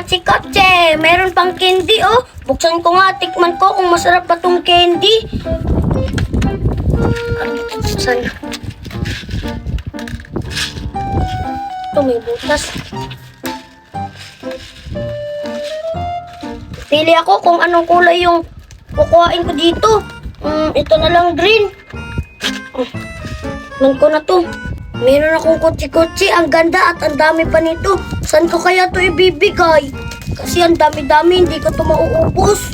katsi-katsi. Meron pang candy, oh. Buksan ko nga, tikman ko kung masarap pa tong candy. Buksan. Ito, may butas. Pili ako kung anong kulay yung kukuhain ko dito. Ito na lang, green. Tikman ko na to. Meron akong kutsi-kutsi. Ang ganda at ang dami pa nito. Saan ko kaya to ibibigay? Kasi ang dami-dami, hindi ko to mauubos.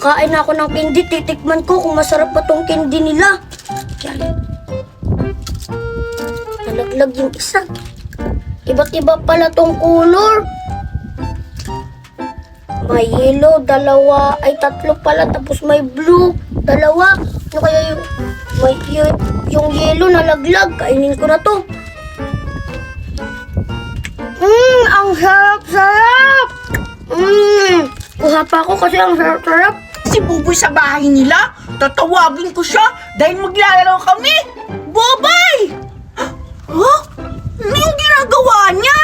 Kain ako ng candy. Titikman ko kung masarap pa tong candy nila. Yan. Nalaglag yung isa. Iba't iba pala tong color. May yellow, dalawa, ay tatlo pala, tapos may blue, dalawa. Ano kaya yung yellow nalaglag? Kainin ko na to. Ang sarap-sarap! Kuha pa ako kasi ang sarap-sarap. Si Buboy sa bahay nila, tatawagin ko siya dahil maglalaro kami. Bobay! Huh? Ano yung ginagawa niya?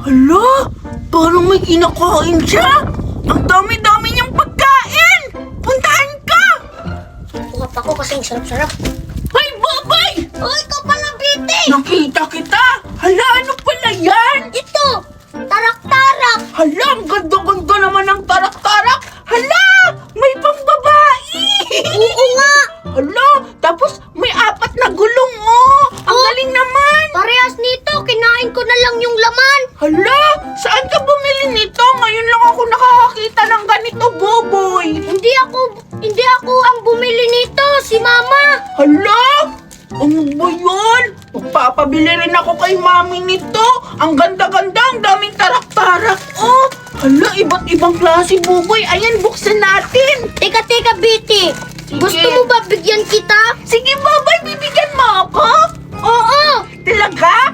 Hala, parang may kinakain siya. Ang dami-dami niyang pagkain. Puntahan ka! Kuha pa ako kasi ang sarap-sarap. Hoy, Bobay! Oh, ikaw pala, Biti! Nakita kita! Hala, ano pala yan? Ito! Tarak-tarak! Hala, ang ganda-ganda naman ng tarak-tarak! Hala, may pambabae! Oo nga! Hala, tapos may 4 na gulong, oh! Ang galing naman! Parehas nito, kinain ko na lang yung laman. Hala, saan ka bumili nito? Ngayon lang ako nakakakita ng ganito, Boboy! Hindi ako ang bumili nito, si Mama. Hala, ano ba yun? Magpapabili rin ako kay Mami nito. Ang ganda-ganda, ang daming tarak-tarak, oh! Hala, iba't ibang klase, Boboy. Ayan, buksan natin. Teka, Biti. Sige. Gusto mo ba bigyan kita? Sige, Boboy, bibigyan mo ako? Oo! Talaga?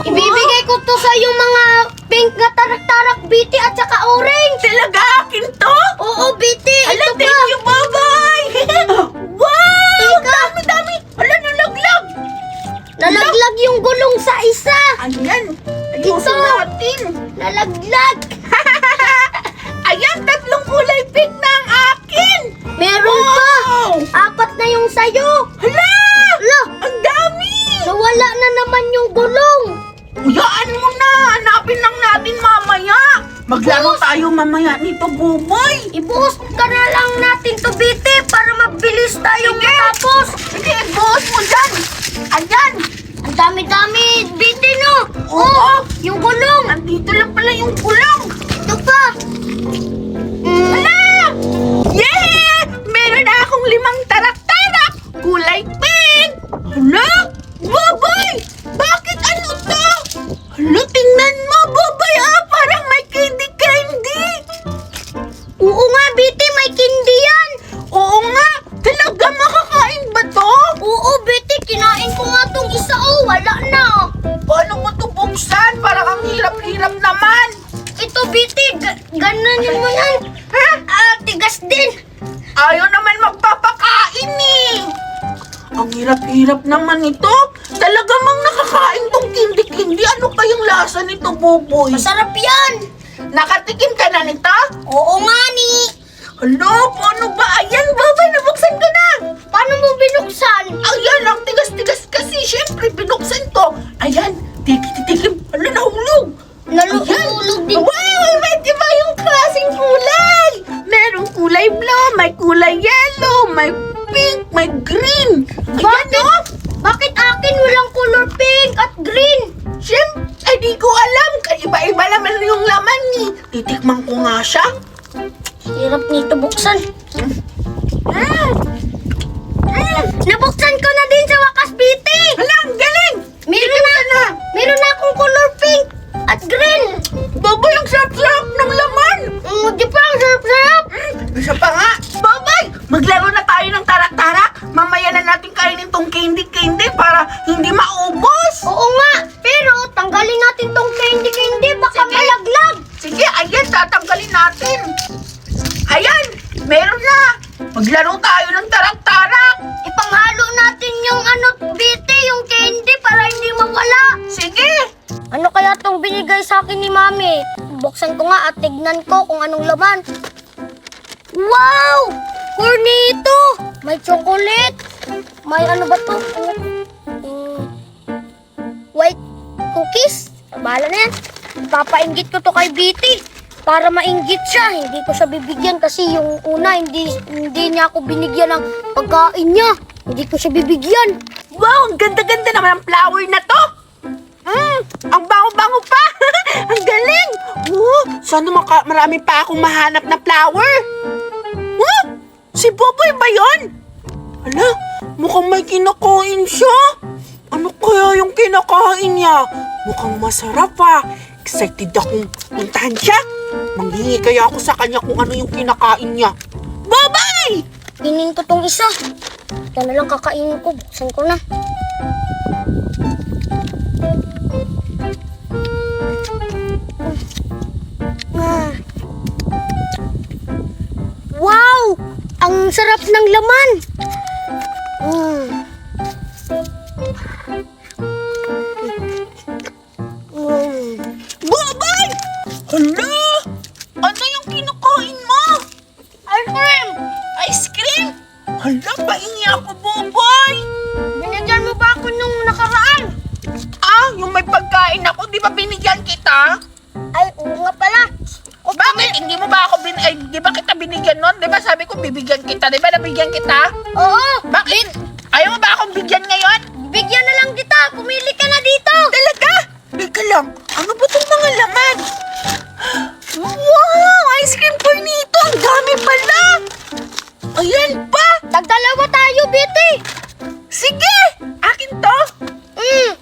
Ibibigay ko to sa yung mga pink na tarak-tarak, Biti, at saka orange. Talaga? Akin to? Oo, Biti. Hala, Ito thank pa. you, Boboy! Wow! Teka. Dami-dami! Hala, nalaglag! Nalaglag yung gulong sa isa. Ayan, Ito. ayusin natin. Nalaglag. Ayan, 3 kulay pink na ang akin! Meron Wow! pa. 4 na yung sayo. Hala! Hala, Ang dami! nawala na naman yung gulong. Uyaan mo na! Hanapin lang natin mamaya! Maglaro Boss! tayo mamaya nito, Buboy! Ibuhos ka na lang natin to, Biti, para mabilis tayong matapos. Sige, buhos mo dyan! Ayan! Ang dami-dami, Biti, no? Oo! Yung gulong. Nandito lang pala yung kulong! Ito pa. Hala! Yeah! Meron na akong 5 tarak-tarak! Kulay pink! Hala! Boboy! Bakit ano to? Hala, tingnan mo, Boboy, ah! Parang may candy-candy! Oo nga, Biti, may candy yan. Oo nga! Talaga makakain ba to? Oo, Biti, kinain ko nga tong isa, oh. Wala na. Paano mo to buksan? Parang ang hirap-hirap naman! Ito, Biti, gananin mo yan. Ha? Tigas din. Ayaw naman magpapakain eh! Ang hirap-hirap naman ito. Talaga mang nakakain tong candy-candy. Ano kayang lasa nito, Boboy? Masarap yan. Nakatikim ka na nito? Oo nga, ni. Hala, paano ba? Ayan, Boboy, nabuksan ko na! Paano mo binuksan? Ayan, ang tigas-tigas kasi. Siyempre, binuksan ko. Ayan, tikim. Hala, nahulog. Nalulog din. Wow, iba't iba yung klaseng kulay. Merong kulay blue, may kulay yellow, may pink, may green. Ayan, no? Bakit akin walang color pink at green? Siyempre, ay di ko alam. Iba-iba naman yung laman ni. Titikman ko nga siya. Hirap nito buksan. Nabuksan ko na din sa wakas, Biti. Hala, ang galing. Meron na akong color pink at green. Boboy, ang sarap-sarap ng laman. Di pa ang sarap-sarap. Isa pa nga. Boboy, maglaro na tayo ng tarak-tarak. Mamaya na natin kainin tong candy-candy para hindi maubos. Oo nga, pero tanggalin natin tong candy, baka Sige. malaglag. Sige, ayan, tatanggalin natin. Ayan, meron na. Maglaro tayo ng tarak-tarak. Ipanghalo natin yung Biti, yung candy para hindi mawala. Sige. Ano kaya tong binigay sa akin ni Mami. Buksan ko nga at tignan ko kung anong laman. Wow! Cornito! May chocolate. May ano ba to? White cookies. Bahala na yan. Papainggit ko to kay Betty. Para mainggit siya. Hindi ko siya bibigyan kasi yung una, hindi niya ako binigyan ng pagkain niya. Hindi ko siya bibigyan. Wow, ang ganda-ganda naman ang flower na to. Ang bango-bango pa. Ang galing. Sana marami pa akong mahanap na flower. Si Boboy ba yun? Ala, mukhang may kinakain siya. Ano kaya yung kinakain niya? Mukhang masarap ah. Excited akong puntahan siya. Manghingi kaya ako sa kanya kung ano yung kinakain niya. Boboy! Kinin ko tong isa. Ito na lang kakainin ko. Buksan ko na. Wow! Ang sarap ng laman. Boboy! Hala! Ano yung kinakain mo? Ice cream! Ice cream? Hala, pahingi ako, Boboy! Binigyan mo ba ako nung nakaraan? Yung may pagkain ako, di ba binigyan kita? Ay, oo nga pala. Bakit? Hindi mo ba ako di ba kita binigyan nun? Di ba sabi ko bibigyan kita? Di ba nabigyan kita? Oo. Bakit? Ayaw mo ba akong bigyan ngayon? Bigyan na lang kita. Pumili ka na dito. Talaga? Teka lang, ano ba itong mga laman? Wow! Ice cream cornito! Ang dami pala! Ayan pa! Tagdalawa tayo, Betty. Sige! Akin to!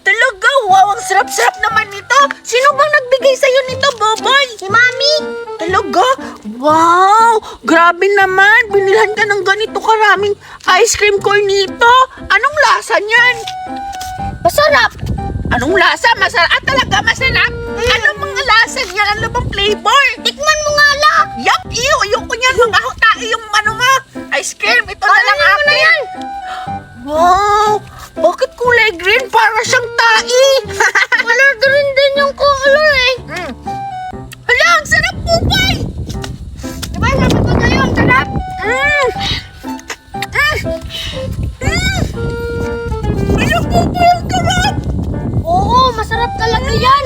Talaga, wow! Ang sarap-sarap naman nito! Sino bang nagbigay sa'yo nito, Boboy? Si Mami. Talaga? Wow! Grabe naman! Binilhan ka ng ganito karaming ice cream cornito! Anong lasa niyan? Masarap. Anong lasa? Masarap? Talaga masarap? Anong mga lasa niyan? Ano bang flavor? Tikman mo nga la. Yuck! Ew! Ayoko niyan! Mga tayo yung ano nga! Ice cream! Ito na lang Ano akin! na yan? Wow! Bakit kulay green? Para siyang tai! Color green din yung color eh. Hala! Ang sarap po, boy! Diba sabi ko sa'yo, ang sarap? Ano po po ang sarap? Oo, masarap talaga yan.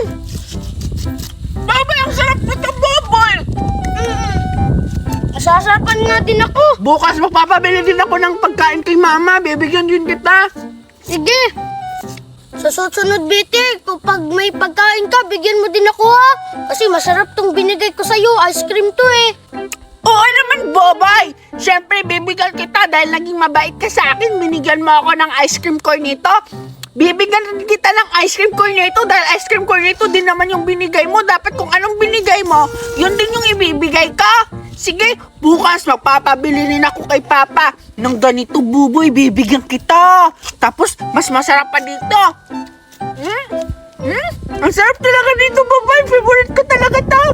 Babay, ang sarap po ito, Boboy! Masasarapan nga din ako. Bukas magpapabili din ako ng pagkain kay Mama. Bibigyan din kita. Sige. Sa susunod, Betty, kapag may pagkain ka, bigyan mo din ako ha. Kasi masarap tong binigay ko sa'yo. Ice cream to eh. Oo naman, Boboy! Siyempre, bibigyan kita dahil naging mabait ka sa akin. Binigyan mo ako ng ice cream cornito. Bibigyan rin kita ng ice cream cornito dahil ice cream cornito din naman yung binigay mo. Dapat kung anong binigay mo, yun din yung ibibigay ka. Sige, bukas magpapabili rin ako kay Papa ng ganito, Buboy. Bibigyan kita. Tapos, mas masarap pa dito. Ang sarap talaga dito, Boboy. Favorite ko talaga to.